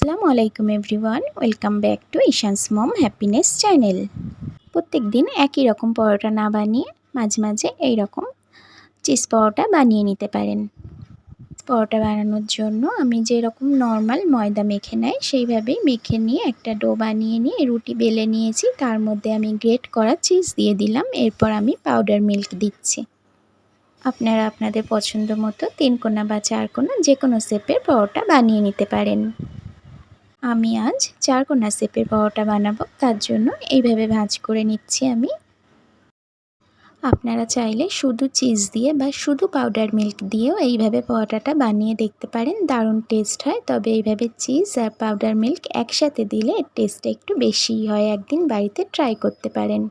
আসসালামু আলাইকুম everyone, welcome back to Ishan's mom happiness channel. প্রত্যেক দিন একই রকম পরোটা না বানিয়ে মাঝে মাঝে এই রকম চিজ পরোটা বানিয়ে নিতে পারেন। পরোটা বানানোর জন্য আমি যেরকম নর্মাল ময়দা মেখে নেয় সেইভাবেই মেখে নিয়ে একটা ডো বানিয়ে নিয়ে রুটি বেলে নিয়েছি। তার মধ্যে আমি গ্রেট করা চিজ দিয়ে দিলাম। এরপর আমি পাউডার মিল্ক দিচ্ছি। আপনারা আপনাদের পছন্দ মতো 3 কোনা বা 4 কোনা যে কোনো শেপের পরোটা বানিয়ে নিতে পারেন। আমি আজ 4 কোনা শেপের পরোটা বানাবো, তার জন্য এইভাবে ভাঁজ করে নিচ্ছি আমি। আপনারা চাইলে শুধু চিজ দিয়ে বা শুধু পাউডার মিল্ক দিয়েও এইভাবে পরোটাটা বানিয়ে দেখতে পারেন, দারুণ টেস্ট হয়। তবে এইভাবে চিজ আর পাউডার মিল্ক একসাথে দিলে এর টেস্টটা একটু বেশিই হয়। একদিন বাড়িতে ট্রাই করতে পারেন।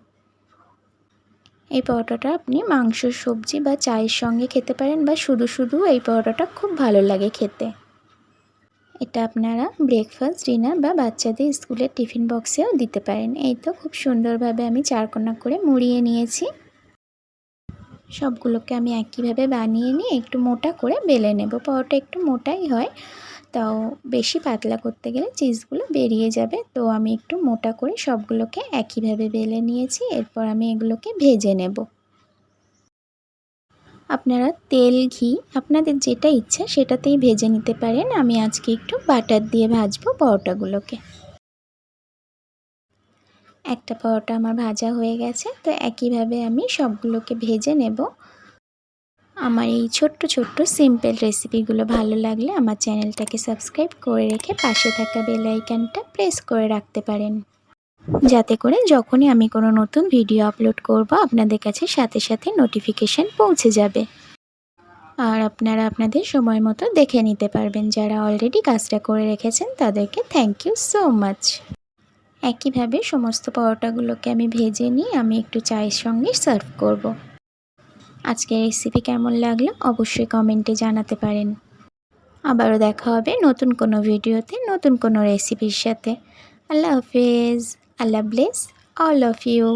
এই পরোটাটা আপনি মাংস, সবজি বা চায়ের সঙ্গে খেতে পারেন বা শুধু শুধু এই পরোটাটা খুব ভালো লাগে খেতে। এটা আপনারা ব্রেকফাস্ট, ডিনার বা বাচ্চাদের স্কুলের টিফিন বক্সেও দিতে পারেন। এই তো খুব সুন্দরভাবে আমি 4 কোনা করে মুড়িয়ে নিয়েছি। সবগুলোকে আমি একইভাবে বানিয়ে নিয়ে একটু মোটা করে বেলে নেব। পরোটা একটু মোটাই হয়, তাও বেশি পাতলা করতে গেলে চিজগুলো বেরিয়ে যাবে। তো আমি একটু মোটা করে সবগুলোকে একইভাবে বেলে নিয়েছি। এরপর আমি এগুলোকে ভেজে নেব। আপনারা তেল, ঘি আপনাদের যেটা ইচ্ছা সেটাতেই ভেজে নিতে পারেন। আমি আজকে একটু বাটার দিয়ে ভাজবো পরোটাগুলোকে। একটা পরোটা আমার ভাজা হয়ে গেছে, তো একইভাবে আমি সবগুলোকে ভেজে নেব। আমার এই ছোট্ট ছোট্ট সিম্পল রেসিপিগুলো ভালো লাগলে আমার চ্যানেলটাকে সাবস্ক্রাইব করে রেখে পাশে থাকা বেল আইকনটা প্রেস করে রাখতে পারেন, যাতে করে যখনই আমি কোনো নতুন ভিডিও আপলোড করব আপনাদের কাছে সাথে সাথে নোটিফিকেশান পৌঁছে যাবে। আর আপনারা আপনাদের সময় মতো দেখে নিতে পারবেন। যারা অলরেডি কাজটা করে রেখেছেন তাদেরকে থ্যাংক ইউ সো মাচ। একইভাবে সমস্ত পরোটাগুলোকে আমি ভেজে নিয়ে আমি একটু চায়ের সঙ্গে সার্ভ করব। আজকের রেসিপি কেমন লাগলো অবশ্যই কমেন্টে জানাতে পারেন। আবারও দেখা হবে নতুন কোনো ভিডিওতে নতুন কোনো রেসিপির সাথে। আল্লাহ হাফেজ। আল্লাহ ব্লেস অল অফ ইউ।